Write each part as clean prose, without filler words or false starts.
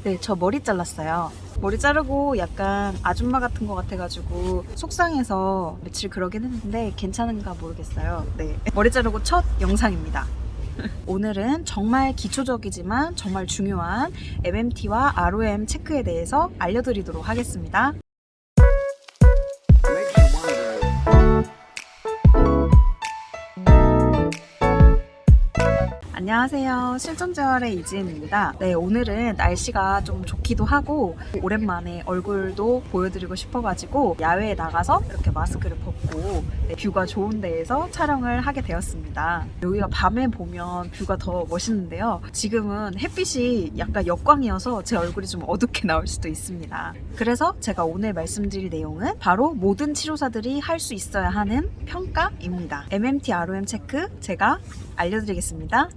네, 저 머리 잘랐어요. 머리 자르고 약간 아줌마 같은 것 같아가지고 속상해서 며칠 그러긴 했는데 괜찮은가 모르겠어요. 네, 머리 자르고 첫 영상입니다. 오늘은 정말 기초적이지만 정말 중요한 MMT와 ROM 체크에 대해서 알려드리도록 하겠습니다. 안녕하세요. 실전재활의 이지은입니다. 네, 오늘은 날씨가 좀 좋기도 하고 오랜만에 얼굴도 보여드리고 싶어가지고 야외에 나가서 이렇게 마스크를 벗고 뷰가 좋은 데에서 촬영을 하게 되었습니다. 여기가 밤에 보면 뷰가 더 멋있는데요. 지금은 햇빛이 약간 역광이어서 제 얼굴이 좀 어둡게 나올 수도 있습니다. 그래서 제가 오늘 말씀드릴 내용은 바로 모든 치료사들이 할 수 있어야 하는 평가입니다. MMT, ROM 체크 제가 알려드리겠습니다.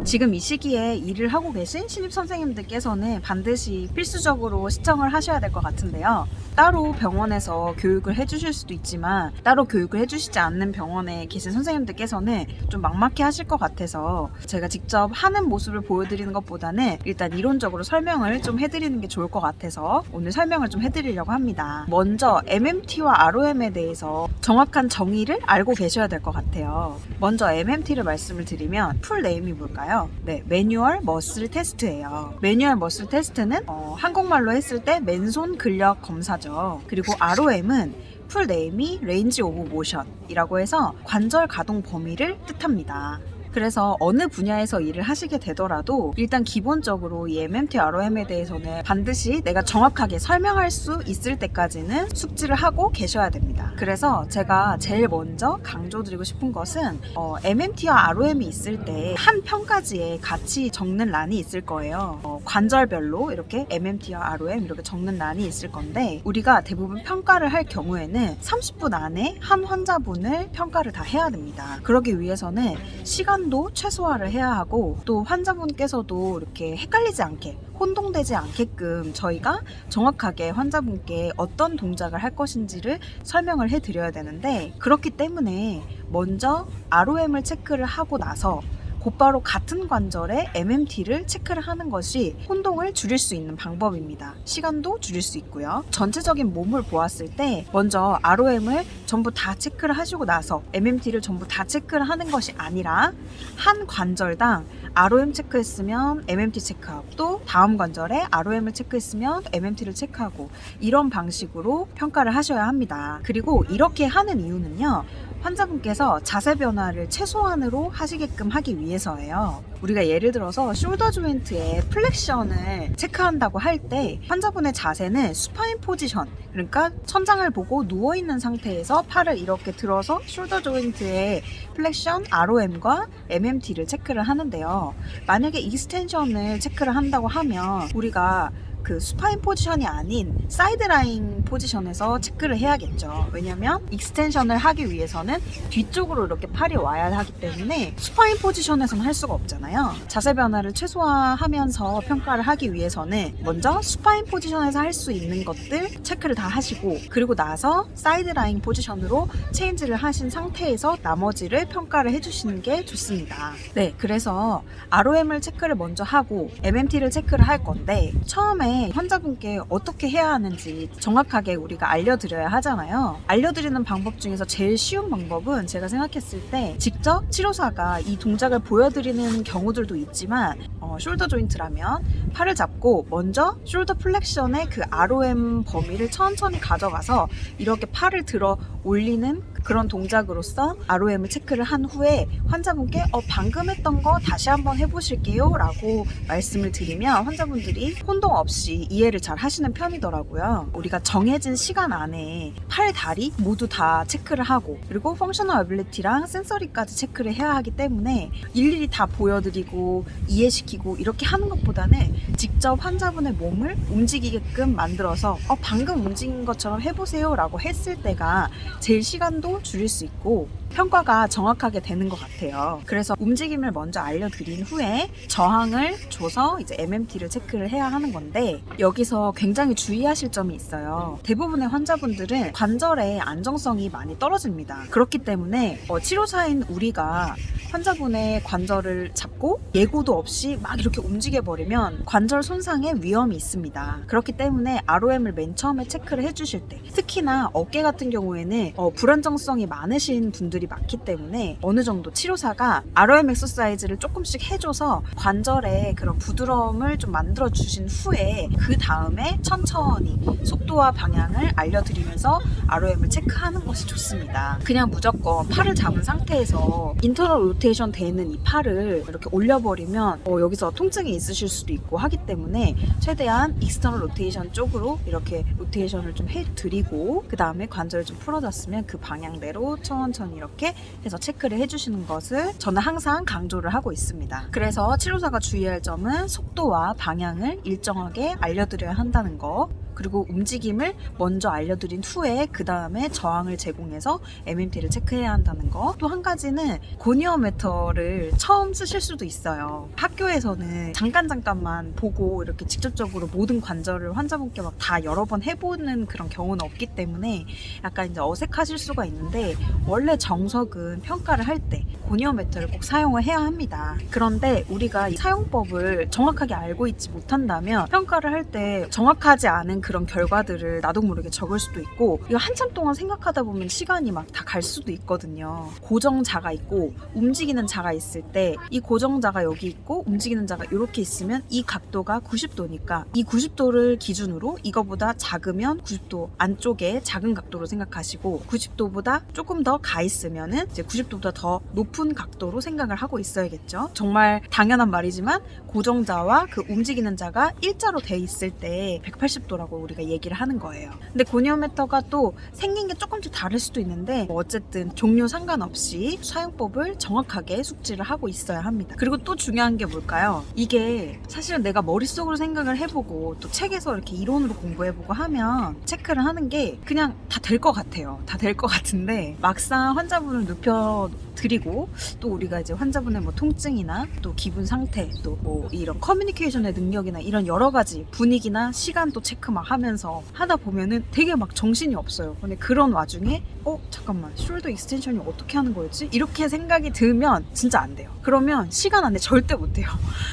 지금 이 시기에 일을 하고 계신 신입 선생님들께서는 반드시 필수적으로 시청을 하셔야 될 것 같은데요. 따로 병원에서 교육을 해주실 수도 있지만 따로 교육을 해주시지 않는 병원에 계신 선생님들께서는 좀 막막해 하실 것 같아서 제가 직접 하는 모습을 보여드리는 것보다는 일단 이론적으로 설명을 좀 해드리는 게 좋을 것 같아서 오늘 설명을 좀 해드리려고 합니다. 먼저 MMT와 ROM에 대해서 정확한 정의를 알고 계셔야 될 것 같아요. 먼저 MMT를 말씀을 드리면 풀 네임이 뭘까요? 네, 매뉴얼 머슬 테스트예요. 매뉴얼 머슬 테스트는 한국말로 했을 때 맨손 근력 검사죠. 그리고 ROM은 풀 네임이 레인지 오브 모션이라고 해서 관절 가동 범위를 뜻합니다. 그래서 어느 분야에서 일을 하시게 되더라도 일단 기본적으로 이 MMT, ROM에 대해서는 반드시 내가 정확하게 설명할 수 있을 때까지는 숙지를 하고 계셔야 됩니다. 그래서 제가 제일 먼저 강조드리고 싶은 것은 MMT와 ROM이 있을 때 한 평가지에 같이 적는 란이 있을 거예요. 관절별로 이렇게 MMT와 ROM 이렇게 적는 란이 있을 건데 우리가 대부분 평가를 할 경우에는 30분 안에 한 환자분을 평가를 다 해야 됩니다. 그러기 위해서는 시간도 최소화를 해야 하고 또 환자분께서도 이렇게 헷갈리지 않게 혼동되지 않게끔 저희가 정확하게 환자분께 어떤 동작을 할 것인지를 설명을 해드려야 되는데 그렇기 때문에 먼저 ROM을 체크를 하고 나서 곧바로 같은 관절에 MMT를 체크를 하는 것이 혼동을 줄일 수 있는 방법입니다. 시간도 줄일 수 있고요. 전체적인 몸을 보았을 때 먼저 ROM을 전부 다 체크를 하시고 나서 MMT를 전부 다 체크를 하는 것이 아니라 한 관절당 ROM 체크했으면 MMT 체크하고 또 다음 관절에 ROM을 체크했으면 MMT를 체크하고 이런 방식으로 평가를 하셔야 합니다. 그리고 이렇게 하는 이유는요. 환자분께서 자세 변화를 최소한으로 하시게끔 하기 위해서예요. 우리가 예를 들어서 숄더 조인트의 플렉션을 체크한다고 할 때 환자분의 자세는 수파인 포지션, 그러니까 천장을 보고 누워있는 상태에서 팔을 이렇게 들어서 숄더 조인트의 플렉션, ROM과 MMT를 체크를 하는데요. 만약에 익스텐션을 체크를 한다고 하면 우리가 그 수파인 포지션이 아닌 사이드라인 포지션에서 체크를 해야겠죠. 왜냐면 익스텐션을 하기 위해서는 뒤쪽으로 이렇게 팔이 와야 하기 때문에 수파인 포지션에서는 할 수가 없잖아요. 자세 변화를 최소화하면서 평가를 하기 위해서는 먼저 수파인 포지션에서 할 수 있는 것들 체크를 다 하시고 그리고 나서 사이드라인 포지션으로 체인지를 하신 상태에서 나머지를 평가를 해주시는 게 좋습니다. 네, 그래서 ROM을 체크를 먼저 하고 MMT를 체크를 할 건데 처음에 환자분께 어떻게 해야 하는지 정확하게 우리가 알려드려야 하잖아요. 알려드리는 방법 중에서 제일 쉬운 방법은 제가 생각했을 때 직접 치료사가 이 동작을 보여드리는 경우들도 있지만 숄더 조인트라면 팔을 잡고 먼저 숄더 플렉션의 그 ROM 범위를 천천히 가져가서 이렇게 팔을 들어 올리는 그런 동작으로서 ROM을 체크를 한 후에 환자분께 방금 했던 거 다시 한번 해보실게요 라고 말씀을 드리면 환자분들이 혼동 없이 이해를 잘 하시는 편이더라고요. 우리가 정해진 시간 안에 팔, 다리 모두 다 체크를 하고 그리고 펑셔널 어빌리티랑 센서리까지 체크를 해야 하기 때문에 일일이 다 보여드리고 이해시키고 이렇게 하는 것보다는 직접 환자분의 몸을 움직이게끔 만들어서 방금 움직인 것처럼 해보세요 라고 했을 때가 제일 시간도 줄일 수 있고 평가가 정확하게 되는 것 같아요. 그래서 움직임을 먼저 알려드린 후에 저항을 줘서 이제 MMT를 체크를 해야 하는 건데, 여기서 굉장히 주의하실 점이 있어요. 대부분의 환자분들은 관절의 안정성이 많이 떨어집니다. 그렇기 때문에 치료사인 우리가 환자분의 관절을 잡고 예고도 없이 막 이렇게 움직여버리면 관절 손상의 위험이 있습니다. 그렇기 때문에 ROM을 맨 처음에 체크를 해주실 때, 특히나 어깨 같은 경우에는 불안정성이 많으신 분들이 많기 때문에 어느 정도 치료사가 ROM 엑서사이즈를 조금씩 해줘서 관절의 그런 부드러움을 좀 만들어주신 후에 그 다음에 천천히 속도와 방향을 알려드리면서 ROM을 체크하는 것이 좋습니다. 그냥 무조건 팔을 잡은 상태에서 인터널 로테이션 돼 있는 이 팔을 이렇게 올려버리면 여기서 통증이 있으실 수도 있고 하기 때문에 최대한 익스터널 로테이션 쪽으로 이렇게 로테이션을 좀 해드리고 그 다음에 관절을 좀 풀어졌으면 그 방향대로 천천히 이렇게 해서 체크를 해주시는 것을 저는 항상 강조를 하고 있습니다. 그래서 치료사가 주의할 점은 속도와 방향을 일정하게 알려드려야 한다는 거, 그리고 움직임을 먼저 알려드린 후에 그 다음에 저항을 제공해서 MMT를 체크해야 한다는 거. 또 한 가지는 고니어메터를 처음 쓰실 수도 있어요. 학교에서는 잠깐만 보고 이렇게 직접적으로 모든 관절을 환자분께 막 다 여러 번 해보는 그런 경우는 없기 때문에 약간 이제 어색하실 수가 있는데, 원래 정석은 평가를 할 때 고니어메터를 꼭 사용을 해야 합니다. 그런데 우리가 이 사용법을 정확하게 알고 있지 못한다면 평가를 할 때 정확하지 않은 그런 결과들을 나도 모르게 적을 수도 있고, 이거 한참 동안 생각하다 보면 시간이 막 다 갈 수도 있거든요. 고정자가 있고 움직이는 자가 있을 때 이 고정자가 여기 있고 움직이는 자가 이렇게 있으면 이 각도가 90도니까 이 90도를 기준으로 이거보다 작으면 90도 안쪽에 작은 각도로 생각하시고, 90도보다 조금 더 가 있으면은 이제 90도보다 더 높은 각도로 생각을 하고 있어야겠죠. 정말 당연한 말이지만 고정자와 그 움직이는 자가 일자로 돼 있을 때 180도라고 우리가 얘기를 하는 거예요. 근데 고니어메터가 또 생긴 게 조금씩 다를 수도 있는데 어쨌든 종류 상관없이 사용법을 정확하게 숙지를 하고 있어야 합니다. 그리고 또 중요한 게 뭘까요? 이게 사실은 내가 머릿속으로 생각을 해보고 또 책에서 이렇게 이론으로 공부해보고 하면 체크를 하는 게 그냥 다 될 것 같아요. 다 될 것 같은데 막상 환자분을 눕혀드리고 또 우리가 이제 환자분의 뭐 통증이나 또 기분 상태, 또 뭐 이런 커뮤니케이션의 능력이나 이런 여러 가지 분위기나 시간도 체크 막 하면서 하다 보면은 되게 막 정신이 없어요. 근데 그런 와중에 잠깐만, 숄더 익스텐션이 어떻게 하는 거였지? 이렇게 생각이 들면 진짜 안 돼요. 그러면 시간 안에 절대 못 해요.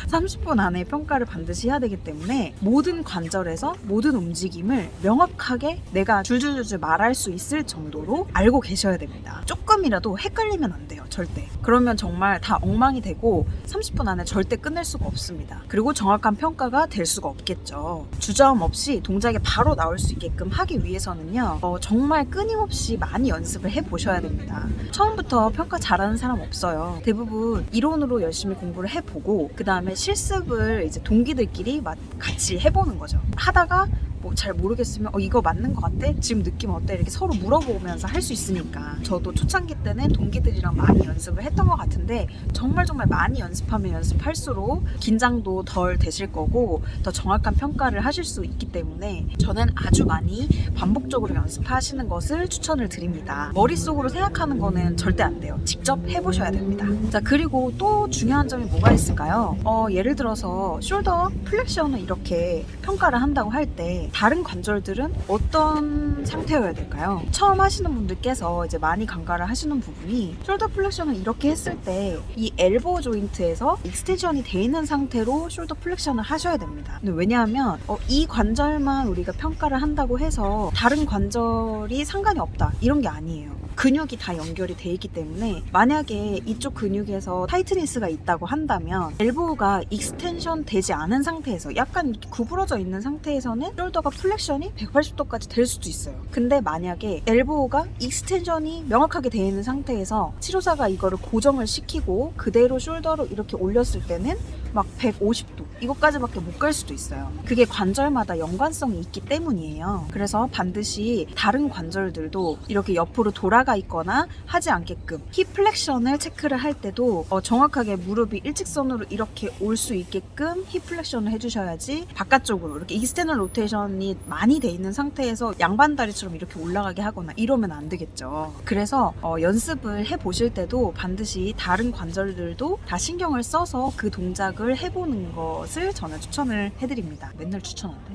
30분 안에 평가를 반드시 해야 되기 때문에 모든 관절에서 모든 움직임을 명확하게 내가 줄줄줄줄 말할 수 있을 정도로 알고 계셔야 됩니다. 조금이라도 헷갈리면 안 돼요. 절대. 그러면 정말 다 엉망이 되고 30분 안에 절대 끝낼 수가 없습니다. 그리고 정확한 평가가 될 수가 없겠죠. 주저함 없이 동작이 바로 나올 수 있게끔 하기 위해서는요, 정말 끊임없이 많이 연습을 해보셔야 됩니다. 처음부터 평가 잘하는 사람 없어요. 대부분 이론으로 열심히 공부를 해보고 그 다음에 실습을 이제 동기들끼리 같이 해보는 거죠. 하다가 뭐 잘 모르겠으면 이거 맞는 것 같아? 지금 느낌 어때? 이렇게 서로 물어보면서 할 수 있으니까. 저도 초창기 때는 동기들이랑 많이 연습을 했던 것 같은데 정말 많이 연습하면 연습할수록 긴장도 덜 되실 거고 더 정확한 평가를 하실 수 있기 때문에 저는 아주 많이 반복적으로 연습하시는 것을 추천을 드립니다. 머릿속으로 생각하는 거는 절대 안 돼요. 직접 해보셔야 됩니다. 자, 그리고 또 중요한 점이 뭐가 있을까요? 예를 들어서 숄더 플렉션을 이렇게 평가를 한다고 할 때 다른 관절들은 어떤 상태여야 될까요? 처음 하시는 분들께서 이제 많이 간과를 하시는 부분이, 숄더 플렉션을 이렇게 했을 때 이 엘보 조인트에서 익스텐션이 돼 있는 상태로 숄더 플렉션을 하셔야 됩니다. 근데 왜냐하면 이 관절만 우리가 평가를 한다고 해서 다른 관절이 상관이 없다, 이런 게 아니에요. 근육이 다 연결이 돼 있기 때문에 만약에 이쪽 근육에서 타이트니스가 있다고 한다면 엘보가 익스텐션 되지 않은 상태에서 약간 이렇게 구부러져 있는 상태에서는 숄더가 플렉션이 180도까지 될 수도 있어요. 근데 만약에 엘보가 익스텐션이 명확하게 되어 있는 상태에서 치료사가 이거를 고정을 시키고 그대로 숄더로 이렇게 올렸을 때는 막 150도 이것까지밖에 못 갈 수도 있어요. 그게 관절마다 연관성이 있기 때문이에요. 그래서 반드시 다른 관절들도 이렇게 옆으로 돌아가 있거나 하지 않게끔 힙 플렉션을 체크를 할 때도 정확하게 무릎이 일직선으로 이렇게 올 수 있게끔 힙 플렉션을 해주셔야지 바깥쪽으로 이렇게 익스테널 로테이션이 많이 돼 있는 상태에서 양반다리처럼 이렇게 올라가게 하거나 이러면 안 되겠죠. 그래서 연습을 해보실 때도 반드시 다른 관절들도 다 신경을 써서 그 동작을 해보는 것을 저는 추천을 해드립니다. 맨날 추천한대.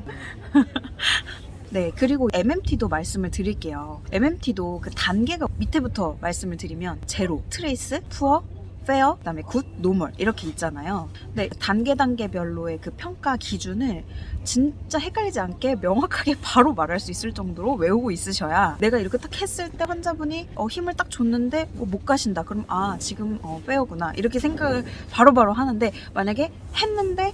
네, 그리고 MMT도 말씀을 드릴게요. MMT도 그 단계가 밑에부터 말씀을 드리면 제로, 트레이스, 푸어, 페어, 그다음에 굿, 노멀 이렇게 있잖아요. 근데 단계별로의 그 평가 기준을 진짜 헷갈리지 않게 명확하게 바로 말할 수 있을 정도로 외우고 있으셔야 내가 이렇게 딱 했을 때 환자분이 힘을 딱 줬는데 못 가신다. 그럼 지금 페어구나 이렇게 생각을 바로바로 하는데 만약에 했는데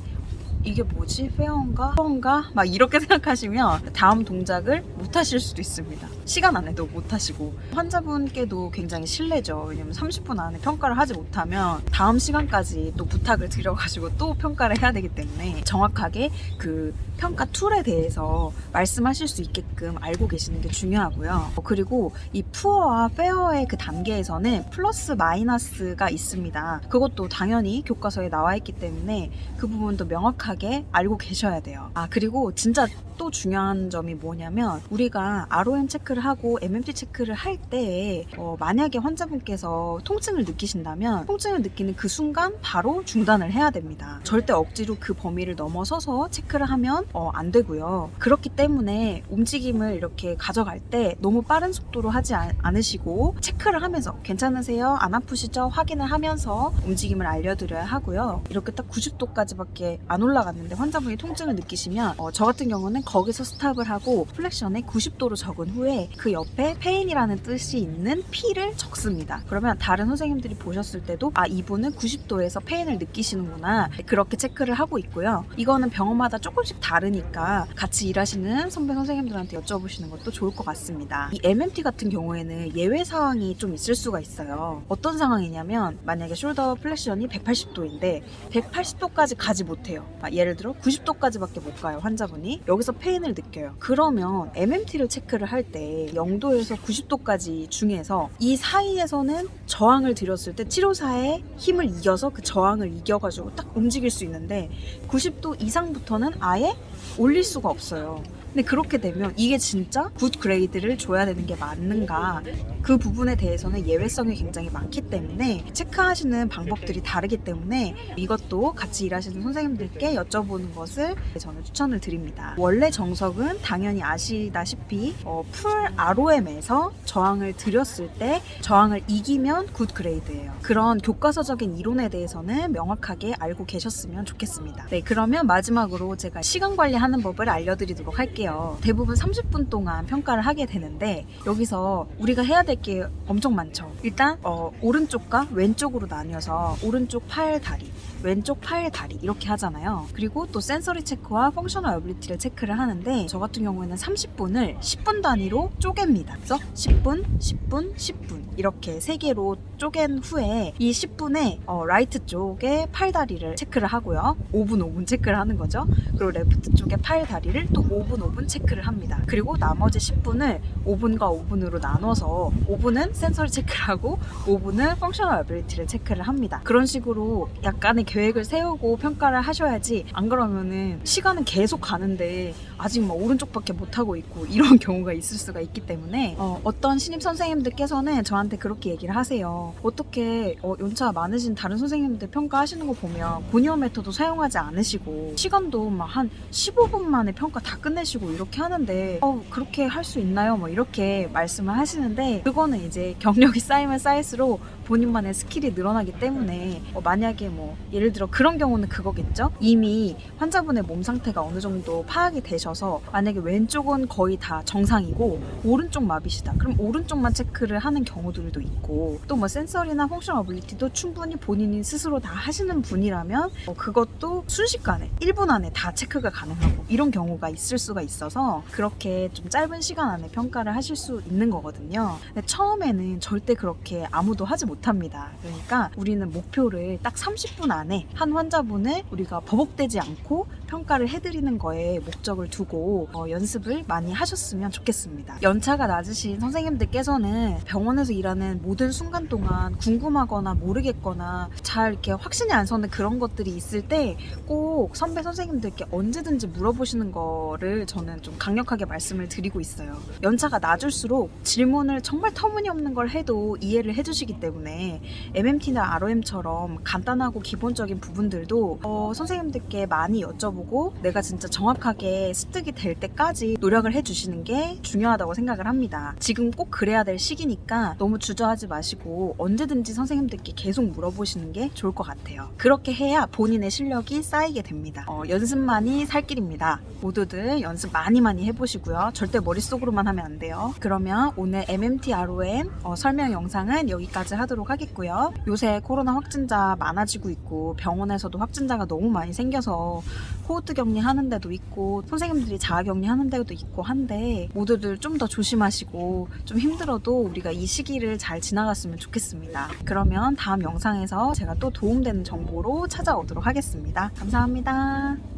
이게 뭐지? 페어인가? 푸어인가? 막 이렇게 생각하시면 다음 동작을 못 하실 수도 있습니다. 시간 안에도 못 하시고 환자분께도 굉장히 실례죠. 왜냐면 30분 안에 평가를 하지 못하면 다음 시간까지 또 부탁을 드려가지고 또 평가를 해야 되기 때문에 정확하게 그 평가 툴에 대해서 말씀하실 수 있게끔 알고 계시는 게 중요하고요. 그리고 이 푸어와 페어의 그 단계에서는 플러스 마이너스가 있습니다. 그것도 당연히 교과서에 나와 있기 때문에 그 부분도 명확하게 알고 계셔야 돼요. 그리고 진짜 또 중요한 점이 뭐냐면 우리가 ROM 체크를 하고 MMT 체크를 할 때 만약에 환자분께서 통증을 느끼신다면 통증을 느끼는 그 순간 바로 중단을 해야 됩니다. 절대 억지로 그 범위를 넘어서서 체크를 하면 안 되고요. 그렇기 때문에 움직임을 이렇게 가져갈 때 너무 빠른 속도로 하지 않으시고 체크를 하면서 괜찮으세요? 안 아프시죠? 확인을 하면서 움직임을 알려드려야 하고요. 이렇게 딱 90도까지밖에 안 올라갔는데 환자분이 통증을 느끼시면 저 같은 경우는 거기서 스탑을 하고 플렉션에 90도로 적은 후에 그 옆에 페인이라는 뜻이 있는 P를 적습니다. 그러면 다른 선생님들이 보셨을 때도 이분은 90도에서 페인을 느끼시는구나 그렇게 체크를 하고 있고요. 이거는 병원마다 조금씩 다르니까 같이 일하시는 선배 선생님들한테 여쭤보시는 것도 좋을 것 같습니다. 이 MMT 같은 경우에는 예외 사항이 좀 있을 수가 있어요. 어떤 상황이냐면 만약에 숄더 플렉션이 180도인데 180도까지 가지 못해요. 예를 들어 90도까지밖에 못 가요. 환자분이 여기서 페인을 느껴요. 그러면 MMT를 체크를 할 때 0도에서 90도까지 중에서 이 사이에서는 저항을 드렸을 때 치료사의 힘을 이겨서 그 저항을 이겨가지고 딱 움직일 수 있는데 90도 이상부터는 아예 올릴 수가 없어요. 근데 그렇게 되면 이게 진짜 굿 그레이드를 줘야 되는 게 맞는가, 그 부분에 대해서는 예외성이 굉장히 많기 때문에 체크하시는 방법들이 다르기 때문에 이것도 같이 일하시는 선생님들께 여쭤보는 것을 저는 추천을 드립니다. 원래 정석은 당연히 아시다시피 풀 ROM에서 저항을 드렸을 때 저항을 이기면 굿 그레이드예요. 그런 교과서적인 이론에 대해서는 명확하게 알고 계셨으면 좋겠습니다. 네, 그러면 마지막으로 제가 시간 관리하는 법을 알려드리도록 할게요. 대부분 30분 동안 평가를 하게 되는데 여기서 우리가 해야 될 게 엄청 많죠. 일단 오른쪽과 왼쪽으로 나뉘어서 오른쪽 팔 다리, 왼쪽 팔 다리 이렇게 하잖아요. 그리고 또 센서리 체크와 펑셔널 어빌리티를 체크를 하는데 저 같은 경우에는 30분을 10분 단위로 쪼갭니다. 그래서 10분, 10분, 10분 이렇게 3개로 쪼갠 후에 이 10분에 라이트 쪽에 팔 다리를 체크를 하고요. 5분, 5분 체크를 하는 거죠. 그리고 레프트 쪽에 팔 다리를 또 5분, 5분 체크를 합니다. 그리고 나머지 10분을 5분과 5분으로 나눠서 5분은 센서리 체크를 하고 5분은 펑셔널 어빌리티를 체크를 합니다. 그런 식으로 약간의 계획을 세우고 평가를 하셔야지 안 그러면은 시간은 계속 가는데 아직 막 오른쪽밖에 못하고 있고 이런 경우가 있을 수가 있기 때문에 어떤 신입 선생님들께서는 저한테 그렇게 얘기를 하세요. 어떻게 연차 많으신 다른 선생님들 평가하시는 거 보면 고니어 메터도 사용하지 않으시고 시간도 막 한 15분 만에 평가 다 끝내시고 이렇게 하는데 그렇게 할 수 있나요? 뭐 이렇게 말씀을 하시는데 그거는 이제 경력이 쌓이면 쌓일수록 본인만의 스킬이 늘어나기 때문에 만약에 뭐 예를 들어 그런 경우는 그거겠죠? 이미 환자분의 몸 상태가 어느 정도 파악이 되셔서 만약에 왼쪽은 거의 다 정상이고 오른쪽 마비시다. 그럼 오른쪽만 체크를 하는 경우들도 있고 또 뭐 센서리나 펑셔널 어빌리티도 충분히 본인이 스스로 다 하시는 분이라면 그것도 순식간에 1분 안에 다 체크가 가능하고 이런 경우가 있을 수가 있어서 그렇게 좀 짧은 시간 안에 평가를 하실 수 있는 거거든요. 근데 처음에는 절대 그렇게 아무도 하지 못합니다. 그러니까 우리는 목표를 딱 30분 안에 안에 한 환자분을 우리가 버벅대지 않고 평가를 해드리는 거에 목적을 두고 연습을 많이 하셨으면 좋겠습니다. 연차가 낮으신 선생님들께서는 병원에서 일하는 모든 순간 동안 궁금하거나 모르겠거나 잘 이렇게 확신이 안 서는 그런 것들이 있을 때 꼭 선배 선생님들께 언제든지 물어보시는 거를 저는 좀 강력하게 말씀을 드리고 있어요. 연차가 낮을수록 질문을 정말 터무니없는 걸 해도 이해를 해주시기 때문에 MMT나 ROM처럼 간단하고 기본적인 부분들도 선생님들께 많이 여쭤보고 내가 진짜 정확하게 습득이 될 때까지 노력을 해주시는 게 중요하다고 생각을 합니다. 지금 꼭 그래야 될 시기니까 너무 주저하지 마시고 언제든지 선생님들께 계속 물어보시는 게 좋을 것 같아요. 그렇게 해야 본인의 실력이 쌓이게 됩니다. 연습만이 살 길입니다. 모두들 연습 많이 해보시고요. 절대 머릿속으로만 하면 안 돼요. 그러면 오늘 MMT ROM 설명 영상은 여기까지 하도록 하겠고요. 요새 코로나 확진자 많아지고 있고 병원에서도 확진자가 너무 많이 생겨서 코호트 격리하는 데도 있고 선생님들이 자가격리하는 데도 있고 한데 모두들 좀 더 조심하시고 좀 힘들어도 우리가 이 시기를 잘 지나갔으면 좋겠습니다. 그러면 다음 영상에서 제가 또 도움되는 정보로 찾아오도록 하겠습니다. 감사합니다.